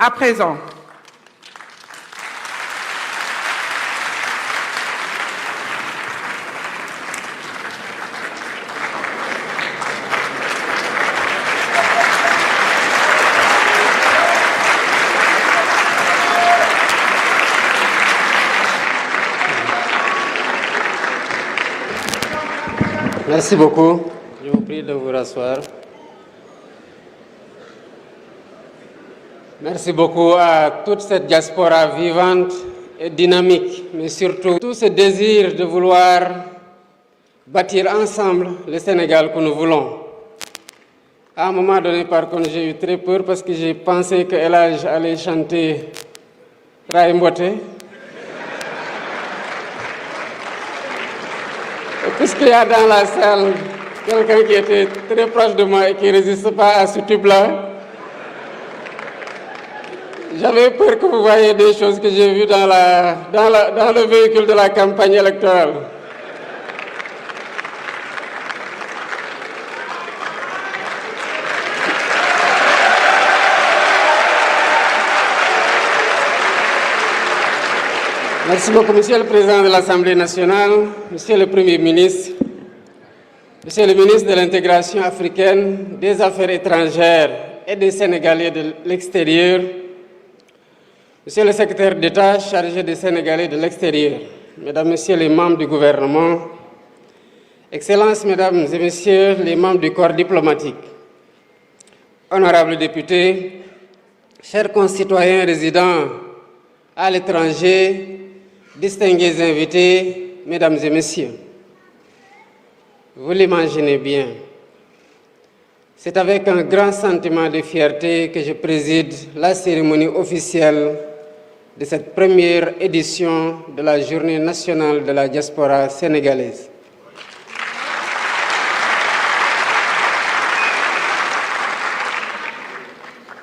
À présent, Merci beaucoup. Je vous prie de vous rasseoir. Merci beaucoup à toute cette diaspora vivante et dynamique, mais surtout tout ce désir de vouloir bâtir ensemble le Sénégal que nous voulons. À un moment donné, par contre, j'ai eu très peur parce que j'ai pensé que El Hadj allait chanter Ray Mboté. Puisqu'il y a dans la salle quelqu'un qui était très proche de moi et qui ne résiste pas à ce tube-là, j'avais peur que vous voyiez des choses que j'ai vues dans le véhicule de la campagne électorale. Merci beaucoup, Monsieur le Président de l'Assemblée nationale, Monsieur le Premier ministre, Monsieur le ministre de l'Intégration africaine, des Affaires étrangères et des Sénégalais de l'extérieur, Monsieur le secrétaire d'État chargé des Sénégalais de l'extérieur, Mesdames, Messieurs les membres du gouvernement, Excellences, Mesdames et Messieurs les membres du corps diplomatique, honorables députés, chers concitoyens résidant à l'étranger, distingués invités, Mesdames et Messieurs, vous l'imaginez bien, c'est avec un grand sentiment de fierté que je préside la cérémonie officielle de cette première édition de la Journée nationale de la diaspora sénégalaise.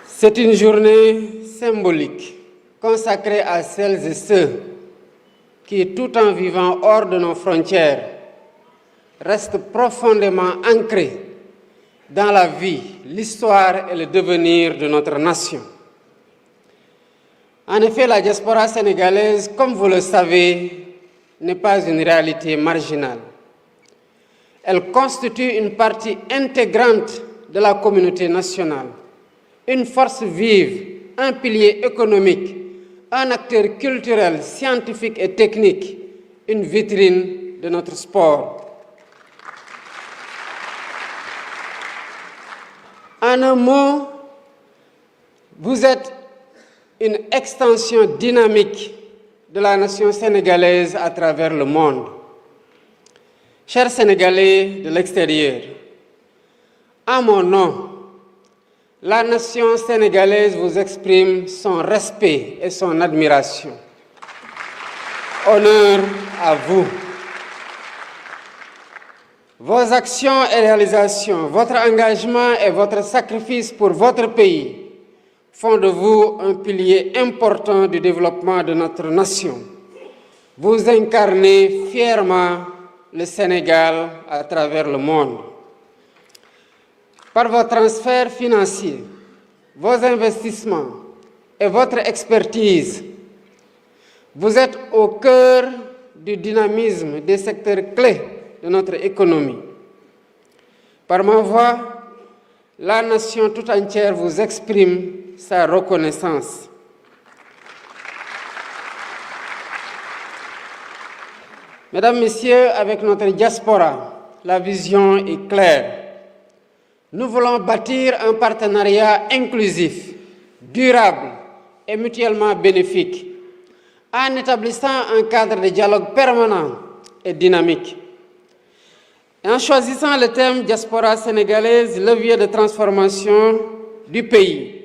C'est une journée symbolique consacrée à celles et ceux qui, tout en vivant hors de nos frontières, restent profondément ancrés dans la vie, l'histoire et le devenir de notre nation. En effet, la diaspora sénégalaise, comme vous le savez, n'est pas une réalité marginale. Elle constitue une partie intégrante de la communauté nationale, une force vive, un pilier économique, un acteur culturel, scientifique et technique, une vitrine de notre sport. En un mot, vous êtes une extension dynamique de la nation sénégalaise à travers le monde. Chers Sénégalais de l'extérieur, en mon nom, la nation sénégalaise vous exprime son respect et son admiration. Honneur à vous. Vos actions et réalisations, votre engagement et votre sacrifice pour votre pays font de vous un pilier important du développement de notre nation. Vous incarnez fièrement le Sénégal à travers le monde. Par vos transferts financiers, vos investissements et votre expertise, vous êtes au cœur du dynamisme des secteurs clés de notre économie. Par ma voix, la nation tout entière vous exprime sa reconnaissance. Mesdames, Messieurs, avec notre diaspora, la vision est claire. Nous voulons bâtir un partenariat inclusif, durable et mutuellement bénéfique, en établissant un cadre de dialogue permanent et dynamique. En choisissant le thème diaspora sénégalaise, levier de transformation du pays,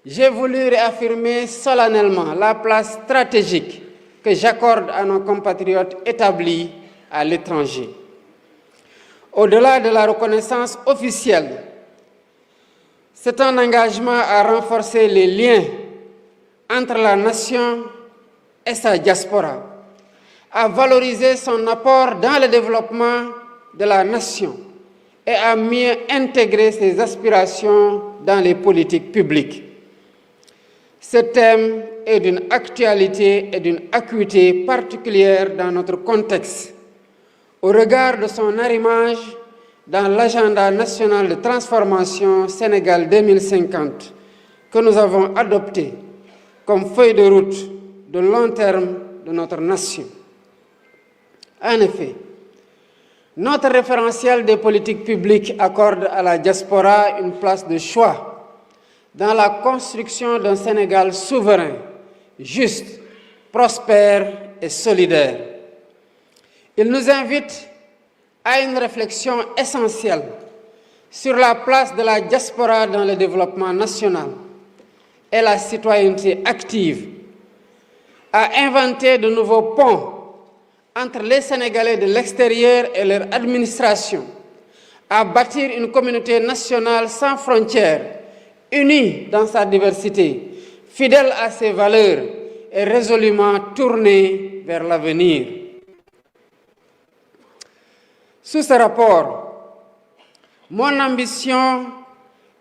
j'ai voulu réaffirmer solennellement la place stratégique que j'accorde à nos compatriotes établis à l'étranger. Au-delà de la reconnaissance officielle, c'est un engagement à renforcer les liens entre la nation et sa diaspora, à valoriser son apport dans le développement de la nation et à mieux intégrer ses aspirations dans les politiques publiques. Ce thème est d'une actualité et d'une acuité particulière dans notre contexte, au regard de son arrimage dans l'agenda national de transformation Sénégal 2050 que nous avons adopté comme feuille de route de long terme de notre nation. En effet, notre référentiel des politiques publiques accorde à la diaspora une place de choix dans la construction d'un Sénégal souverain, juste, prospère et solidaire. Il nous invite à une réflexion essentielle sur la place de la diaspora dans le développement national et la citoyenneté active, à inventer de nouveaux ponts entre les Sénégalais de l'extérieur et leur administration, à bâtir une communauté nationale sans frontières, unie dans sa diversité, fidèle à ses valeurs et résolument tournée vers l'avenir. Sous ce rapport, mon ambition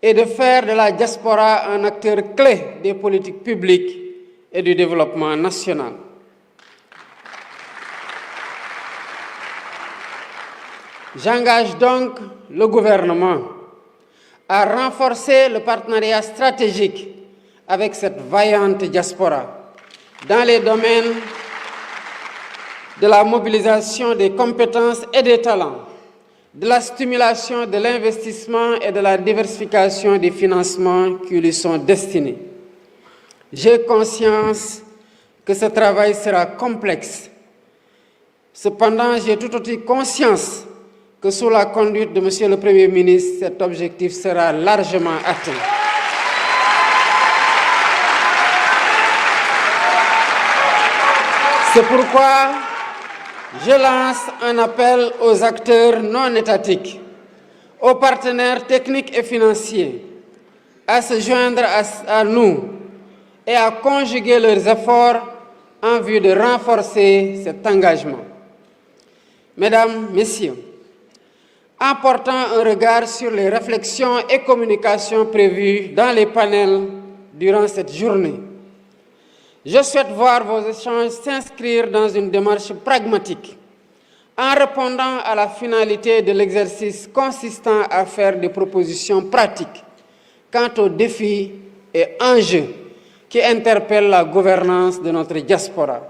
est de faire de la diaspora un acteur clé des politiques publiques et du développement national. J'engage donc le gouvernement à renforcer le partenariat stratégique avec cette vaillante diaspora dans les domaines de la mobilisation des compétences et des talents, de la stimulation de l'investissement et de la diversification des financements qui lui sont destinés. J'ai conscience que ce travail sera complexe. Cependant, j'ai tout aussi conscience que sous la conduite de Monsieur le Premier ministre, cet objectif sera largement atteint. C'est pourquoi je lance un appel aux acteurs non étatiques, aux partenaires techniques et financiers, à se joindre à nous et à conjuguer leurs efforts en vue de renforcer cet engagement. Mesdames, Messieurs, en portant un regard sur les réflexions et communications prévues dans les panels durant cette journée, je souhaite voir vos échanges s'inscrire dans une démarche pragmatique, en répondant à la finalité de l'exercice consistant à faire des propositions pratiques quant aux défis et enjeux qui interpellent la gouvernance de notre diaspora.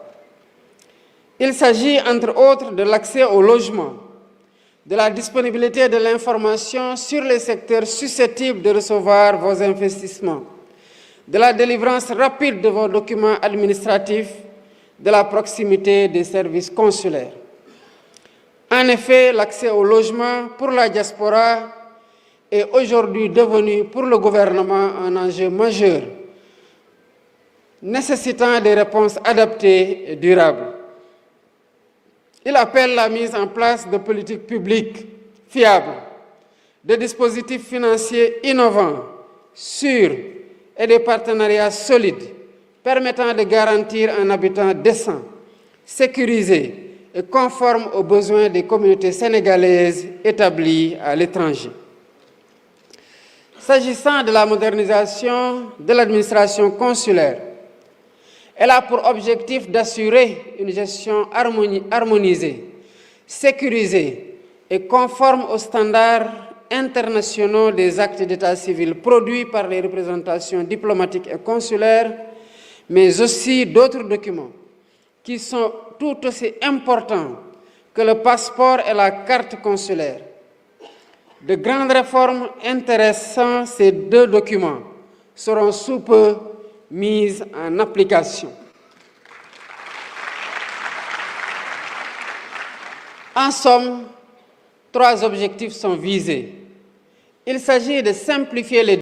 Il s'agit, entre autres, de l'accès au logement, de la disponibilité de l'information sur les secteurs susceptibles de recevoir vos investissements, de la délivrance rapide de vos documents administratifs, de la proximité des services consulaires. En effet, l'accès au logement pour la diaspora est aujourd'hui devenu pour le gouvernement un enjeu majeur, nécessitant des réponses adaptées et durables. Il appelle la mise en place de politiques publiques fiables, de dispositifs financiers innovants, sûrs et des partenariats solides permettant de garantir un habitat décent, sécurisé et conforme aux besoins des communautés sénégalaises établies à l'étranger. S'agissant de la modernisation de l'administration consulaire, elle a pour objectif d'assurer une gestion harmonisée, sécurisée et conforme aux standards internationaux des actes d'état civil produits par les représentations diplomatiques et consulaires, mais aussi d'autres documents qui sont tout aussi importants que le passeport et la carte consulaire. De grandes réformes intéressant ces deux documents seront sous peu mises en application. En somme, 3 objectifs sont visés. Il s'agit de simplifier les